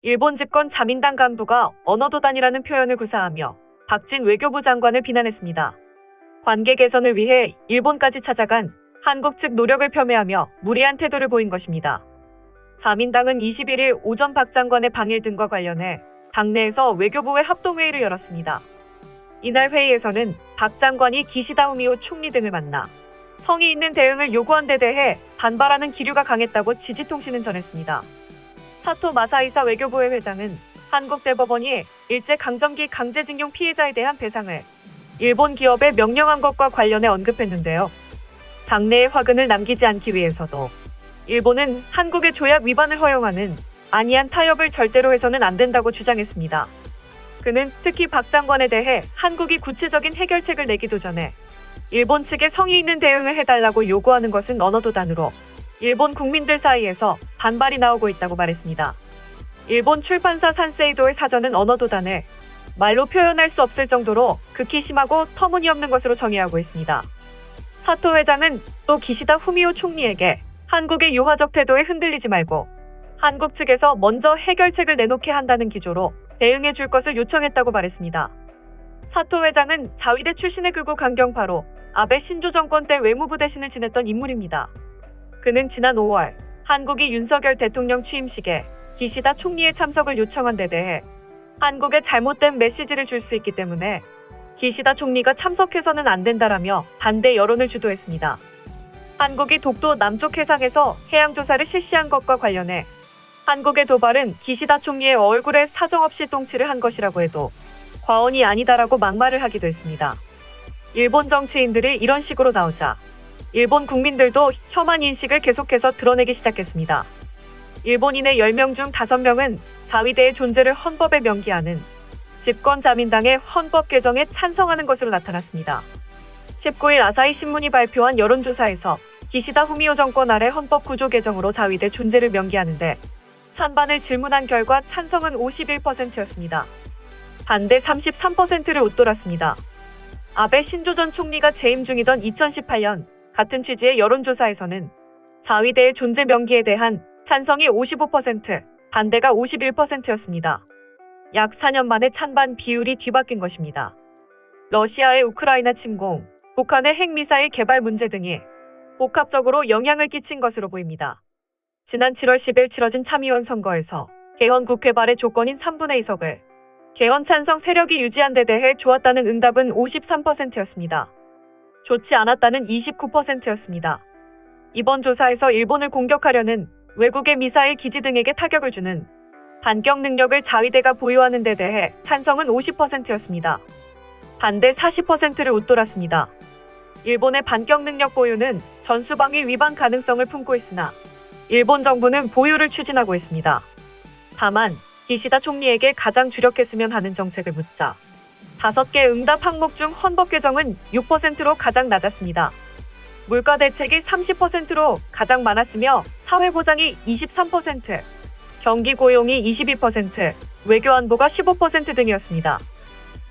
일본 집권 자민당 간부가 언어도단이라는 표현을 구사하며 박진 외교부 장관을 비난했습니다. 관계 개선을 위해 일본까지 찾아간 한국 측 노력을 폄훼하며 무리한 태도를 보인 것입니다. 자민당은 21일 오전 박 장관의 방일 등과 관련해 당내에서 외교부의 합동회의를 열었습니다. 이날 회의에서는 박 장관이 기시다 후미오 총리 등을 만나 성의 있는 대응을 요구한 데 대해 반발하는 기류가 강했다고 지지통신은 전했습니다. 사토 마사이사 외교부의 회장은 한국 대법원이 일제강점기 강제징용 피해자에 대한 배상을 일본 기업에 명령한 것과 관련해 언급했는데요. 당내에 화근을 남기지 않기 위해서도 일본은 한국의 조약 위반을 허용하는 안이한 타협을 절대로 해서는 안 된다고 주장했습니다. 그는 특히 박 장관에 대해 한국이 구체적인 해결책을 내기도 전에 일본 측에 성의 있는 대응을 해달라고 요구하는 것은 언어도단으로 일본 국민들 사이에서 반발이 나오고 있다고 말했습니다. 일본 출판사 산세이도의 사전은 언어도단을 말로 표현할 수 없을 정도로 극히 심하고 터무니없는 것으로 정의하고 있습니다. 사토 회장은 또 기시다 후미오 총리에게 한국의 유화적 태도에 흔들리지 말고 한국 측에서 먼저 해결책을 내놓게 한다는 기조로 대응해 줄 것을 요청했다고 말했습니다. 사토 회장은 자위대 출신의 극우 강경파로 아베 신조 정권 때 외무부 대신을 지냈던 인물입니다. 그는 지난 5월 한국이 윤석열 대통령 취임식에 기시다 총리의 참석을 요청한 데 대해 한국에 잘못된 메시지를 줄 수 있기 때문에 기시다 총리가 참석해서는 안 된다라며 반대 여론을 주도했습니다. 한국이 독도 남쪽 해상에서 해양조사를 실시한 것과 관련해 한국의 도발은 기시다 총리의 얼굴에 사정없이 똥칠을 한 것이라고 해도 과언이 아니다라고 막말을 하기도 했습니다. 일본 정치인들이 이런 식으로 나오자 일본 국민들도 혐한 인식을 계속해서 드러내기 시작했습니다. 일본인의 10명 중 5명은 자위대의 존재를 헌법에 명기하는 집권 자민당의 헌법 개정에 찬성하는 것으로 나타났습니다. 19일 아사히 신문이 발표한 여론조사에서 기시다 후미오 정권 아래 헌법 구조 개정으로 자위대 존재를 명기하는데 찬반을 질문한 결과 찬성은 51%였습니다. 반대 33%를 웃돌았습니다. 아베 신조 전 총리가 재임 중이던 2018년 같은 취지의 여론조사에서는 자위대의 존재 명기에 대한 찬성이 55%, 반대가 51%였습니다. 약 4년 만에 찬반 비율이 뒤바뀐 것입니다. 러시아의 우크라이나 침공, 북한의 핵미사일 개발 문제 등이 복합적으로 영향을 끼친 것으로 보입니다. 지난 7월 10일 치러진 참의원 선거에서 개헌 국회발의 조건인 3분의 2석을 개헌 찬성 세력이 유지한 데 대해 좋았다는 응답은 53%였습니다. 좋지 않았다는 29%였습니다. 이번 조사에서 일본을 공격하려는 외국의 미사일 기지 등에게 타격을 주는 반격 능력을 자위대가 보유하는 데 대해 찬성은 50%였습니다. 반대 40%를 웃돌았습니다. 일본의 반격 능력 보유는 전수방위 위반 가능성을 품고 있으나 일본 정부는 보유를 추진하고 있습니다. 다만 기시다 총리에게 가장 주력했으면 하는 정책을 묻자 5개 응답 항목 중 헌법 개정은 6%로 가장 낮았습니다. 물가 대책이 30%로 가장 많았으며 사회보장이 23%, 경기 고용이 22%, 외교 안보가 15% 등이었습니다.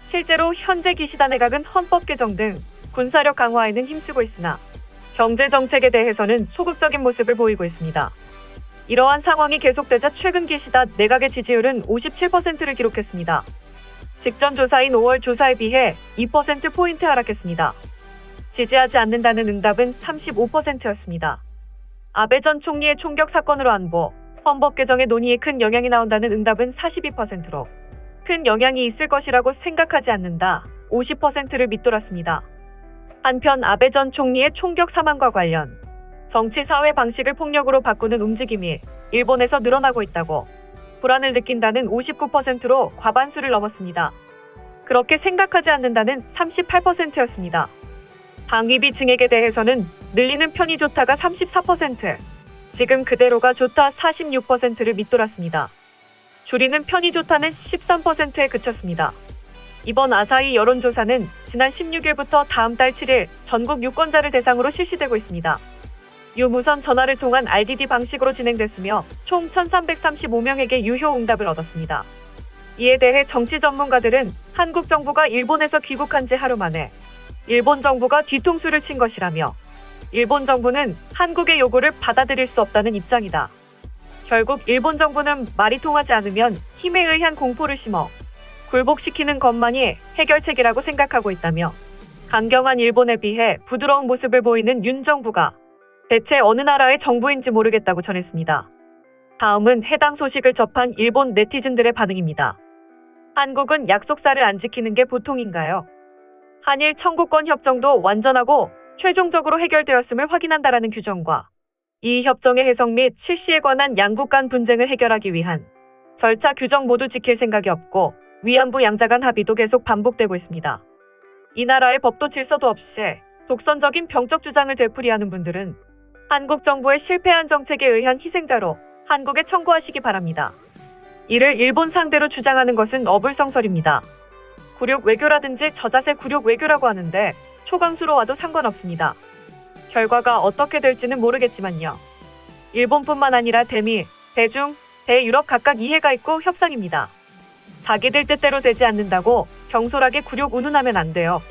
실제로 현재 기시다 내각은 헌법 개정 등 군사력 강화에는 힘쓰고 있으나 경제 정책에 대해서는 소극적인 모습을 보이고 있습니다. 이러한 상황이 계속되자 최근 기시다 내각의 지지율은 57%를 기록했습니다. 직전 조사인 5월 조사에 비해 2%포인트 하락했습니다. 지지하지 않는다는 응답은 35%였습니다. 아베 전 총리의 총격 사건으로 안보, 헌법 개정의 논의에 큰 영향이 나온다는 응답은 42%로 큰 영향이 있을 것이라고 생각하지 않는다, 50%를 밑돌았습니다. 한편 아베 전 총리의 총격 사망과 관련 정치 사회 방식을 폭력으로 바꾸는 움직임이 일본에서 늘어나고 있다고 불안을 느낀다는 59%로 과반수를 넘었습니다. 그렇게 생각하지 않는다는 38%였습니다. 방위비 증액에 대해서는 늘리는 편이 좋다가 34%, 지금 그대로가 좋다 46%를 밑돌았습니다. 줄이는 편이 좋다는 13%에 그쳤습니다. 이번 아사히 여론조사는 지난 16일부터 다음 달 7일 전국 유권자를 대상으로 실시되고 있습니다. 유무선 전화를 통한 RDD 방식으로 진행됐으며 총 1,335명에게 유효 응답을 얻었습니다. 이에 대해 정치 전문가들은 한국 정부가 일본에서 귀국한 지 하루 만에 일본 정부가 뒤통수를 친 것이라며 일본 정부는 한국의 요구를 받아들일 수 없다는 입장이다. 결국 일본 정부는 말이 통하지 않으면 힘에 의한 공포를 심어 굴복시키는 것만이 해결책이라고 생각하고 있다며 강경한 일본에 비해 부드러운 모습을 보이는 윤 정부가 대체 어느 나라의 정부인지 모르겠다고 전했습니다. 다음은 해당 소식을 접한 일본 네티즌들의 반응입니다. 한국은 약속사를 안 지키는 게 보통인가요? 한일 청구권 협정도 완전하고 최종적으로 해결되었음을 확인한다라는 규정과 이 협정의 해석 및 실시에 관한 양국 간 분쟁을 해결하기 위한 절차 규정 모두 지킬 생각이 없고 위안부 양자 간 합의도 계속 반복되고 있습니다. 이 나라의 법도 질서도 없이 독선적인 병적 주장을 되풀이하는 분들은 한국 정부의 실패한 정책에 의한 희생자로 한국에 청구하시기 바랍니다. 이를 일본 상대로 주장하는 것은 어불성설입니다. 굴욕 외교라든지 저자세 굴욕 외교라고 하는데 초강수로 와도 상관없습니다. 결과가 어떻게 될지는 모르겠지만요. 일본뿐만 아니라 대미, 대중, 대유럽 각각 이해가 있고 협상입니다. 자기들 뜻대로 되지 않는다고 경솔하게 굴욕 운운하면 안 돼요.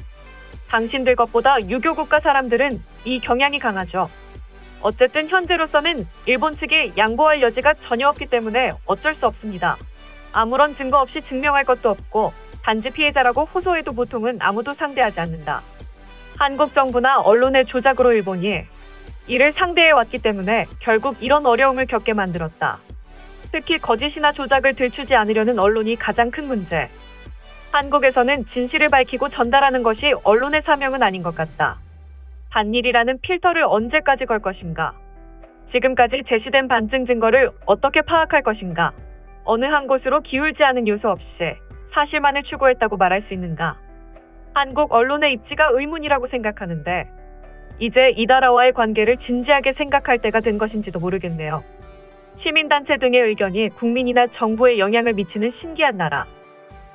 당신들 것보다 유교국가 사람들은 이 경향이 강하죠. 어쨌든 현재로서는 일본 측이 양보할 여지가 전혀 없기 때문에 어쩔 수 없습니다. 아무런 증거 없이 증명할 것도 없고 단지 피해자라고 호소해도 보통은 아무도 상대하지 않는다. 한국 정부나 언론의 조작으로 일본이 이를 상대해왔기 때문에 결국 이런 어려움을 겪게 만들었다. 특히 거짓이나 조작을 들추지 않으려는 언론이 가장 큰 문제. 한국에서는 진실을 밝히고 전달하는 것이 언론의 사명은 아닌 것 같다. 반일이라는 필터를 언제까지 걸 것인가? 지금까지 제시된 반증 증거를 어떻게 파악할 것인가? 어느 한 곳으로 기울지 않은 요소 없이 사실만을 추구했다고 말할 수 있는가? 한국 언론의 입지가 의문이라고 생각하는데 이제 이 나라와의 관계를 진지하게 생각할 때가 된 것인지도 모르겠네요. 시민단체 등의 의견이 국민이나 정부에 영향을 미치는 신기한 나라.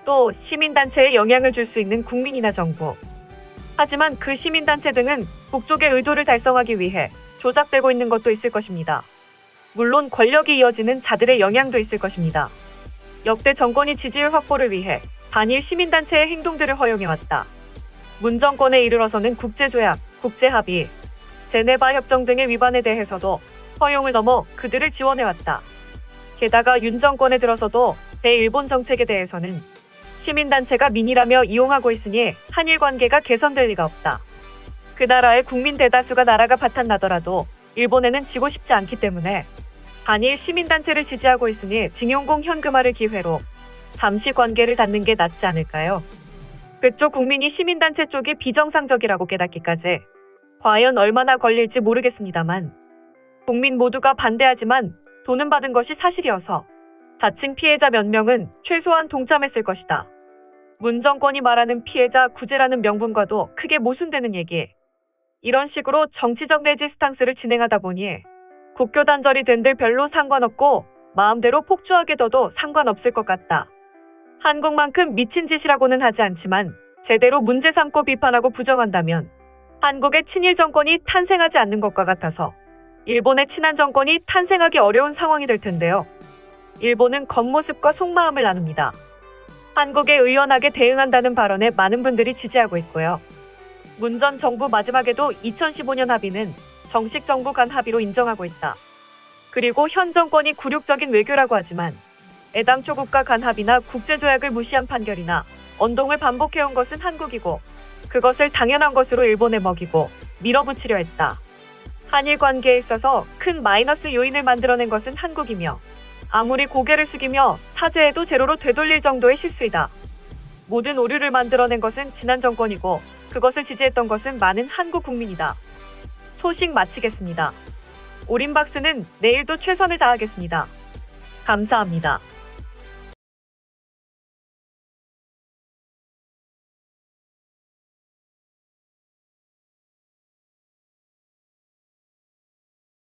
또 시민단체에 영향을 줄 수 있는 국민이나 정부. 하지만 그 시민단체 등은 북쪽의 의도를 달성하기 위해 조작되고 있는 것도 있을 것입니다. 물론 권력이 이어지는 자들의 영향도 있을 것입니다. 역대 정권이 지지율 확보를 위해 반일 시민단체의 행동들을 허용해왔다. 문 정권에 이르러서는 국제조약, 국제합의, 제네바 협정 등의 위반에 대해서도 허용을 넘어 그들을 지원해왔다. 게다가 윤 정권에 들어서도 대일본 정책에 대해서는 시민단체가 민의라며 이용하고 있으니 한일 관계가 개선될 리가 없다. 그 나라의 국민 대다수가 나라가 바탕나더라도 일본에는 지고 싶지 않기 때문에 반일 시민단체를 지지하고 있으니 징용공 현금화를 기회로 잠시 관계를 닫는 게 낫지 않을까요? 그쪽 국민이 시민단체 쪽이 비정상적이라고 깨닫기까지 과연 얼마나 걸릴지 모르겠습니다만 국민 모두가 반대하지만 돈은 받은 것이 사실이어서 자칭 피해자 몇 명은 최소한 동참했을 것이다. 문 정권이 말하는 피해자 구제라는 명분과도 크게 모순되는 얘기. 이런 식으로 정치적 내지 스탕스를 진행하다 보니 국교 단절이 된들 별로 상관없고 마음대로 폭주하게 둬도 상관없을 것 같다. 한국만큼 미친 짓이라고는 하지 않지만 제대로 문제 삼고 비판하고 부정한다면 한국의 친일 정권이 탄생하지 않는 것과 같아서 일본의 친한 정권이 탄생하기 어려운 상황이 될 텐데요. 일본은 겉모습과 속마음을 나눕니다. 한국에 의연하게 대응한다는 발언에 많은 분들이 지지하고 있고요. 문 전 정부 마지막에도 2015년 합의는 정식 정부 간 합의로 인정하고 있다. 그리고 현 정권이 굴욕적인 외교라고 하지만 애당초 국가 간 합의나 국제조약을 무시한 판결이나 언동을 반복해온 것은 한국이고 그것을 당연한 것으로 일본에 먹이고 밀어붙이려 했다. 한일 관계에 있어서 큰 마이너스 요인을 만들어낸 것은 한국이며 아무리 고개를 숙이며 사죄해도 제로로 되돌릴 정도의 실수이다. 모든 오류를 만들어낸 것은 지난 정권이고 그것을 지지했던 것은 많은 한국 국민이다. 소식 마치겠습니다. 오림박스는 내일도 최선을 다하겠습니다. 감사합니다.